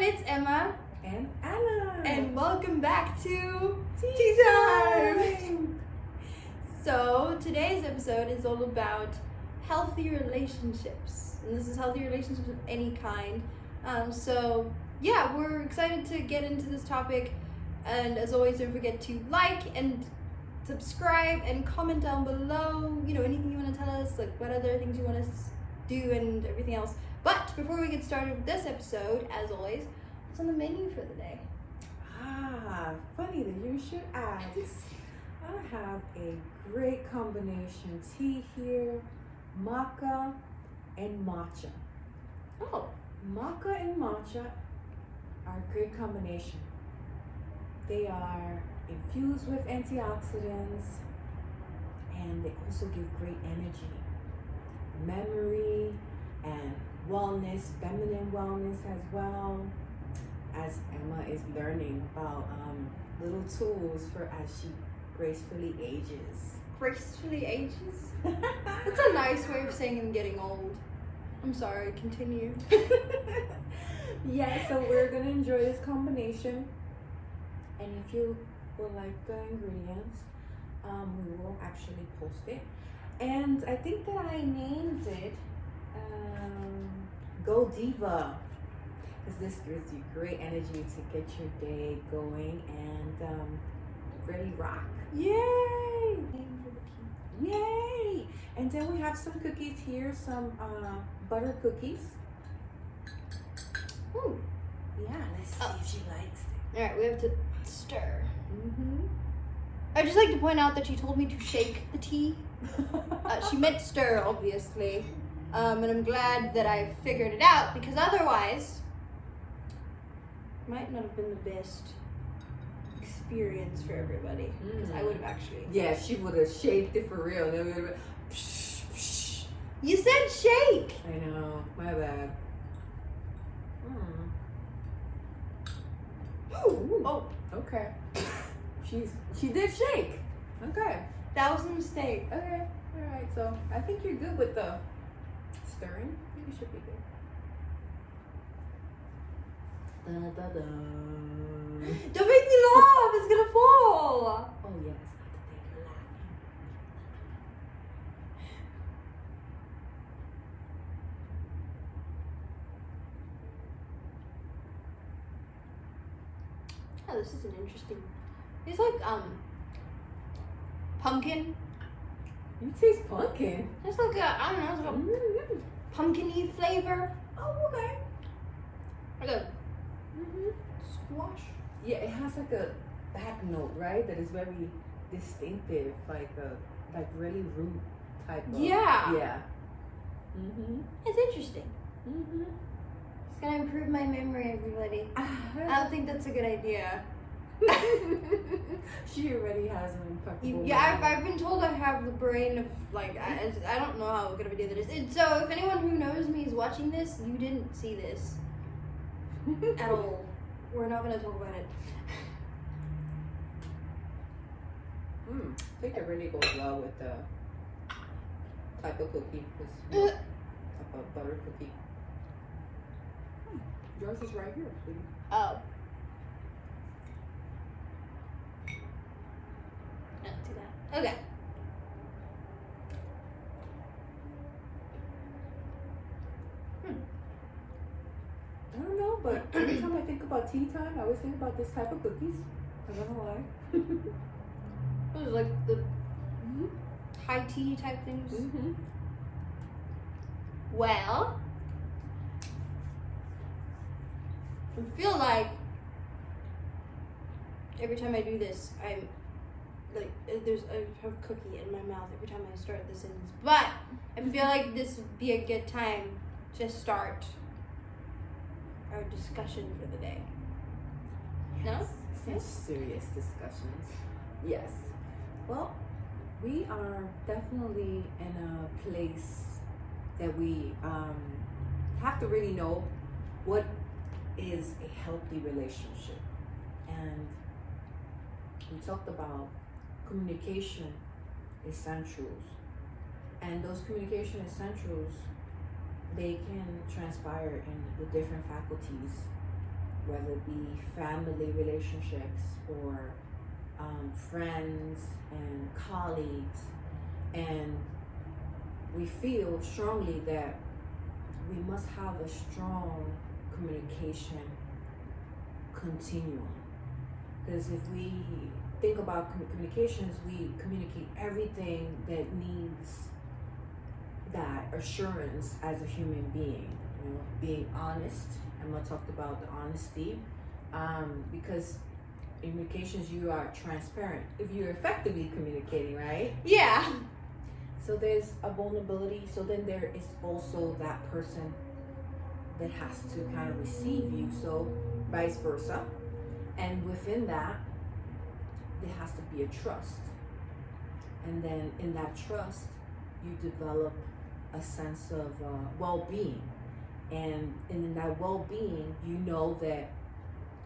it's Emma. And Anna. And welcome back to Tea Time. So, today's episode is all about healthy relationships. And this is healthy relationships of any kind. We're excited to get into this topic. And as always, don't forget to like and subscribe and comment down below. You know, anything you want to tell us, like what other things you want us to do and everything else. But before we get started with this episode, as always, what's on the menu for the day? Funny that you should ask. I have a great combination tea here, maca and matcha. Oh. Maca and matcha are a great combination. They are infused with antioxidants and they also give great energy, memory, and wellness, feminine wellness as well, as Emma is learning about little tools for as she gracefully ages. Gracefully ages? That's a nice way of saying I'm getting old. I'm sorry, continue. Yeah, so we're gonna enjoy this combination, and if you would like the ingredients, we will actually post it. And I think that I named it Go Diva, because this gives you great energy to get your day going and really rock. Yay! Yay! And then we have some cookies here, some butter cookies. Ooh. Yeah, let's see if she likes it. Alright, we have to stir. Mm-hmm. I'd just like to point out that she told me to shake the tea. She meant stir, obviously. And I'm glad that I figured it out, because otherwise it might not have been the best experience for everybody. Because I would have actually... Yeah, she would have shaked it for real. Then we would have been, psh, psh. You said shake! I know, my bad. Ooh. Oh, okay. She did shake. Okay. that was a mistake. Okay. All right. So I think you're good with the stirring. I think you should be good. Da, da, da. Don't make me laugh! It's gonna fall! Oh yes, not to take her laughing. Oh, this is an interesting... It's like, pumpkin. You taste pumpkin. It's like a, I don't know, it's like a pumpkin-y flavor. Oh, okay. Like a squash. Yeah, it has like a back note, right? That is very distinctive, like really root type of. Yeah. Yeah. It's interesting. It's gonna improve my memory, everybody. I don't think that's a good idea. She already has an impeccable. Yeah, I've been told I have the brain of, like, I don't know how good of a idea that is. And so if anyone who knows me is watching this, you didn't see this at all. We're not gonna talk about it. I think it really goes well with the type of cookie, this type of butter cookie. Yours is right here, sweetie. Oh. Not do that. Okay. I don't know, but every time I think about tea time, I always think about this type of cookies. I don't know why. Those are like the high tea type things. Well, I feel like every time I do this, I'm like, I have cookie in my mouth every time I start the sentence. But I feel like this would be a good time to start our discussion for the day. No? Such serious discussions. Yes. Well, we are definitely in a place that we have to really know what is a healthy relationship. And we talked about communication essentials. And those communication essentials, they can transpire in the different faculties whether it be family relationships or friends and colleagues, and we feel strongly that we must have a strong communication continuum. Because if we think about communications, we communicate everything that needs that assurance as a human being. You know, being honest. Emma talked about the honesty, because in communications you are transparent. If you're effectively communicating, right? Yeah. So there's a vulnerability. So then there is also that person that has to kind of receive you. So vice versa. And within that, there has to be a trust. And then in that trust, you develop a sense of well-being. And in that well-being, you know that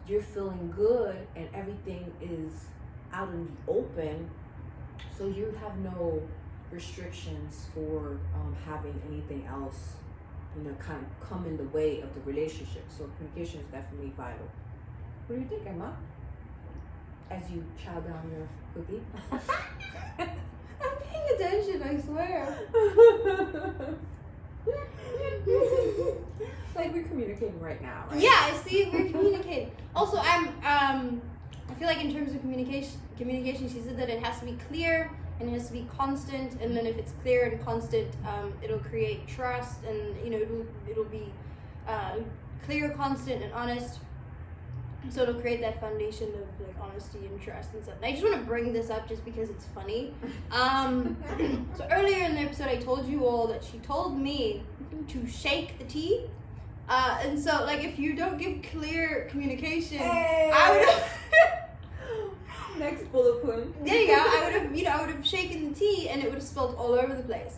you're feeling good and everything is out in the open. So you have no restrictions for having anything else, kind of come in the way of the relationship. So communication is definitely vital. What do you think, Emma? As you chow down your cookie. I'm paying attention, I swear. Like we're communicating right now, right? Yeah, I see we're communicating. Also, I feel like in terms of communication, she said that it has to be clear and it has to be constant, and then if it's clear and constant, it'll create trust, and it'll be clear, constant, and honest. So it'll create that foundation of like honesty and trust and stuff. And I just want to bring this up just because it's funny. So earlier in the episode, I told you all that she told me to shake the tea. And so like if you don't give clear communication, hey. I would Next bullet point. There you go. I would have shaken the tea and it would have spilled all over the place.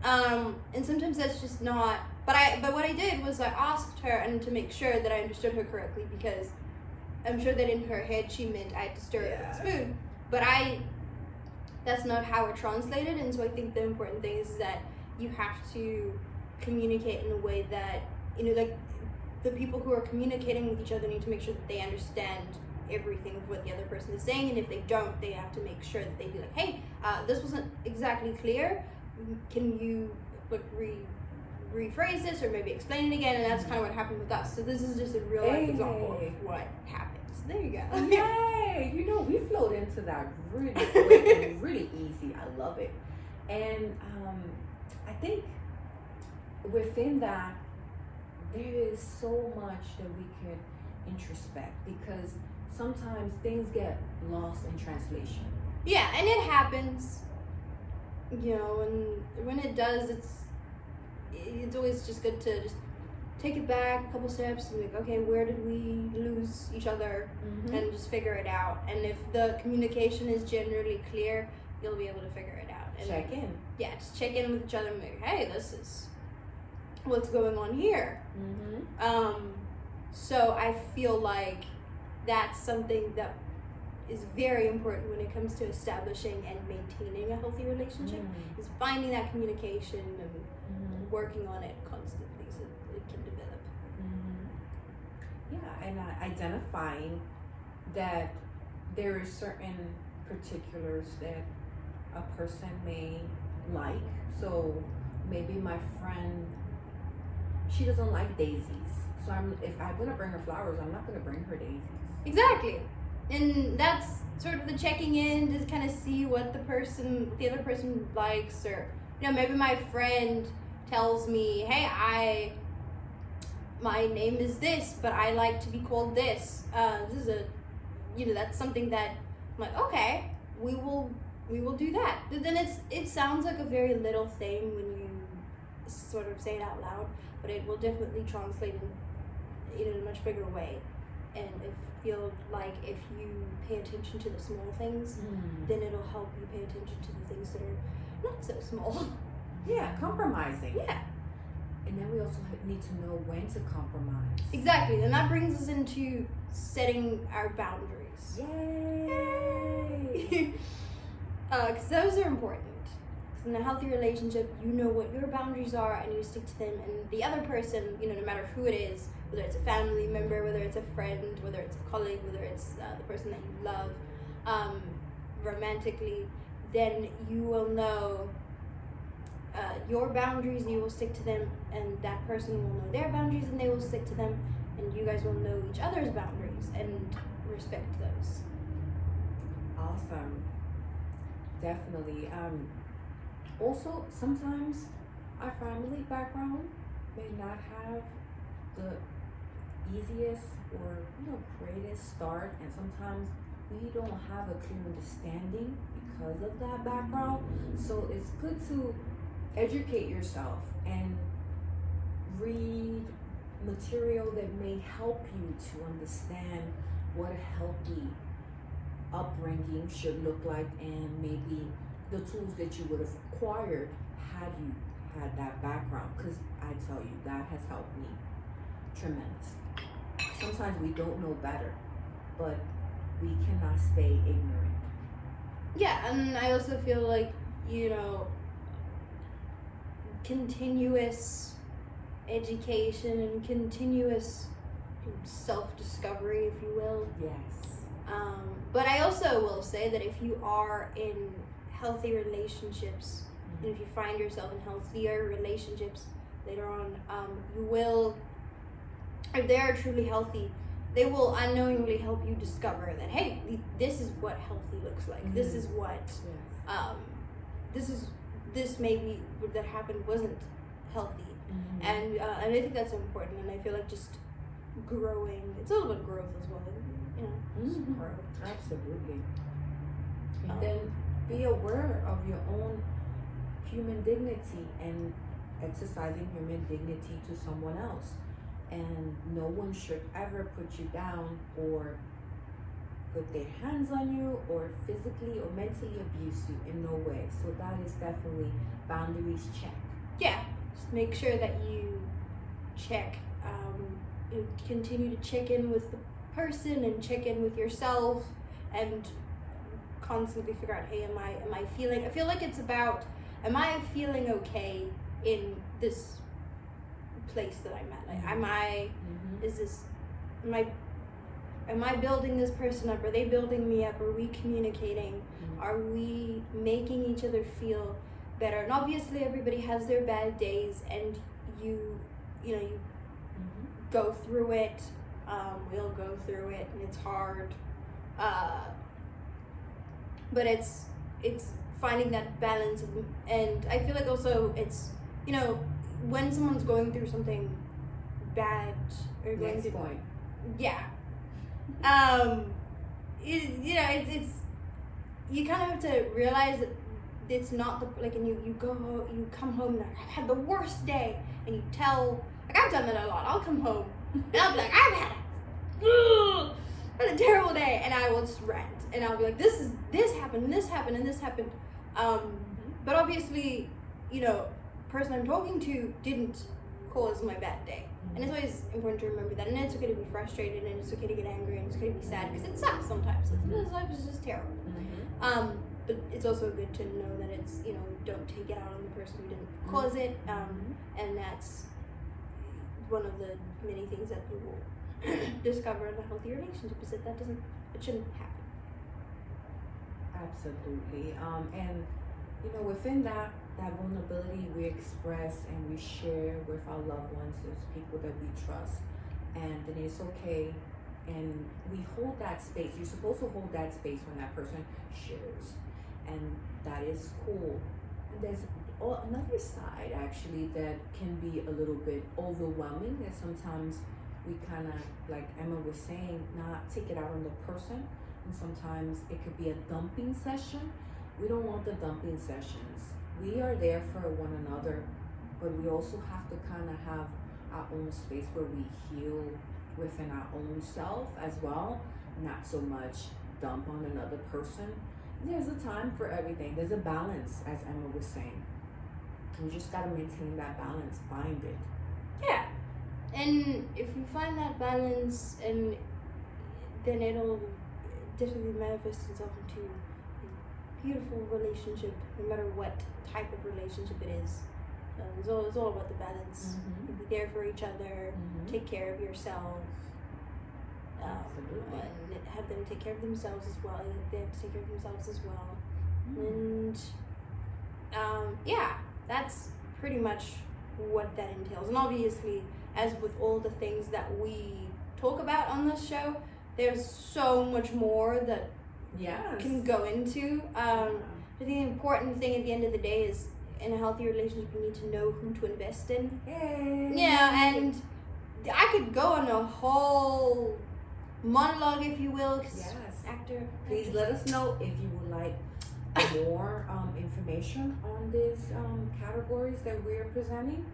And sometimes that's just not. But what I did was I asked her and to make sure that I understood her correctly, because I'm sure that in her head she meant I had to stir it with a spoon. But that's not how it translated. And so I think the important thing is that you have to communicate in a way that like the people who are communicating with each other need to make sure that they understand everything of what the other person is saying, and if they don't, they have to make sure that they be like, hey, this wasn't exactly clear, can you like rephrase this or maybe explain it again? And that's kind of what happened with us. So this is just a real life example of what happened. So there you go. Yay! We flowed into that really quick and really easy. I love it. And I think within that there is so much that we could introspect, because sometimes things get lost in translation. Yeah, and it happens, and when it does, it's always just good to just take it back a couple steps and be like, okay, where did we lose each other? Mm-hmm. And just figure it out. And if the communication is generally clear, you'll be able to figure it out. And check in. Yeah, just check in with each other and be like, hey, this is what's going on here. Mm-hmm. So I feel like that's something that is very important when it comes to establishing and maintaining a healthy relationship, is finding that communication and working on it constantly so it can develop. Yeah, and identifying that there are certain particulars that a person may like. So maybe my friend, she doesn't like daisies. So if I'm gonna bring her flowers, I'm not gonna bring her daisies. Exactly. And that's sort of the checking in to kind of see what the other person likes, or maybe my friend tells me, hey, my name is this, but I like to be called this. This is that's something that I'm like, okay, we will do that. But then it sounds like a very little thing when you sort of say it out loud, but it will definitely translate in a much bigger way. And I feel like if you pay attention to the small things, then it'll help you pay attention to the things that are not so small. Yeah, compromising. Yeah. And then we also need to know when to compromise. Exactly. And that brings us into setting our boundaries. Yay! Because those are important. in a healthy relationship, you know what your boundaries are and you stick to them, and the other person, you know, no matter who it is, whether it's a family member, whether it's a friend, whether it's a colleague, whether it's the person that you love romantically, then you will know your boundaries and you will stick to them, and that person will know their boundaries and they will stick to them, and you guys will know each other's boundaries and respect those. Awesome. Definitely. Also, sometimes our family background may not have the easiest or greatest start, and sometimes we don't have a clear understanding because of that background. So it's good to educate yourself and read material that may help you to understand what a healthy upbringing should look like, and maybe the tools that you would have acquired had you had that background, because I tell you, that has helped me tremendously. Sometimes we don't know better, but we cannot stay ignorant. Yeah, and I also feel like, continuous education and continuous self-discovery, if you will. Yes. But I also will say that if you are in healthy relationships, and if you find yourself in healthier relationships later on, you will, if they are truly healthy, they will unknowingly help you discover that, hey, this is what healthy looks like. This is what, this maybe that happened wasn't healthy. And I think that's important, and I feel like just growing, it's all about growth as well, growth. Absolutely. And then be aware of your own human dignity and exercising human dignity to someone else. And no one should ever put you down or put their hands on you or physically or mentally abuse you in no way. So that is definitely boundaries check. Yeah, just make sure that you check, you continue to check in with the person and check in with yourself and constantly figure out, hey, am I feeling, I feel like it's about, am I feeling okay in this place that I'm at? Like, am I building this person up? Are they building me up? Are we communicating? Are we making each other feel better? And obviously everybody has their bad days, and you go through it. We'll go through it, and it's hard. But it's finding that balance, and I feel like also it's, when someone's going through something bad or going through, point. Yeah. It's you kind of have to realize that it's not the, like, and you come home and I've had the worst day, and you tell, like, I've done that a lot. I'll come home and I'll be like, I've had a terrible day, and I will just rant, and I'll be like, this happened, and this happened, and this happened. But obviously, person I'm talking to didn't cause my bad day. And it's always important to remember that. And it's okay to be frustrated, and it's okay to get angry, and it's okay to be sad, because it sucks sometimes. Life is just terrible. But it's also good to know that it's, don't take it out on the person who didn't cause it. And that's one of the many things that you will discover in a healthy relationship, is that it shouldn't happen. Absolutely. And within that vulnerability we express and we share with our loved ones, those people that we trust, and then it's okay, and we hold that space. You're supposed to hold that space when that person shares, and that is cool. And there's another side actually that can be a little bit overwhelming, that sometimes we kind of, like Emma was saying, not take it out on the person, and sometimes it could be a dumping session. We don't want the dumping sessions. We are there for one another, but we also have to kind of have our own space where we heal within our own self as well, not so much dump on another person. There's a time for everything. There's a balance, as Emma was saying. We just gotta maintain that balance, find it. Yeah, and if you find that balance, and then it'll definitely manifest itself into beautiful relationship, no matter what type of relationship it is. It's all about the balance. Mhm. Be there for each other, Mhm. take care of yourself, Absolutely. and have them take care of themselves as well. They have to take care of themselves as well. Mm. And yeah, that's pretty much what that entails. And obviously, as with all the things that we talk about on this show, there's so much more that Yes. can go into. I think the important thing at the end of the day is, in a healthy relationship, you need to know who to invest in. Hey. Yeah, and I could go on a whole monologue, if you will. 'Cause Yes. actor. Please let us know if you would like more information on these categories that we're presenting,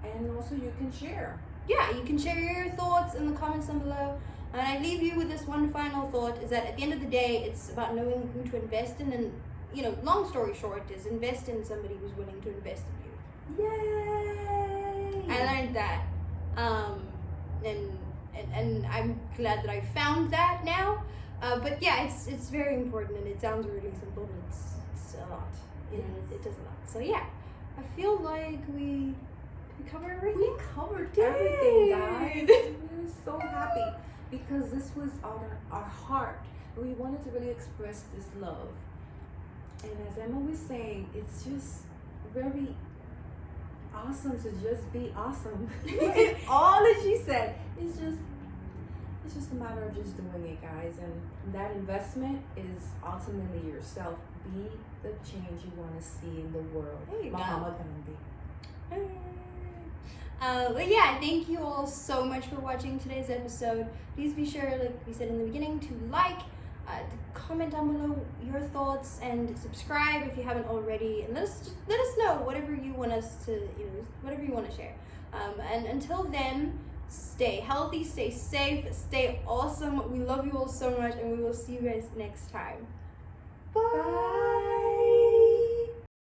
and also you can share. Yeah, you can share your thoughts in the comments down below. And I leave you with this one final thought, is that at the end of the day, it's about knowing who to invest in. And, long story short, is invest in somebody who's willing to invest in you. Yay! I learned that. And I'm glad that I found that now. But yeah, it's very important, and it sounds really simple, but it's a lot. It does a lot. So yeah, I feel like we covered everything. We covered Yay! everything, guys. We're so happy because this was our heart. We wanted to really express this love. And as Emma was saying, it's just very awesome to just be awesome. All that she said, it's just a matter of just doing it, guys. And that investment is ultimately yourself. Be the change you want to see in the world. There you go. Mahatma Gandhi. But yeah, thank you all so much for watching today's episode. Please be sure, like we said in the beginning, to like, to comment down below your thoughts, and subscribe if you haven't already, and let us know whatever you want us to, whatever you want to share. And until then, stay healthy, stay safe, stay awesome. We love you all so much, and we will see you guys next time.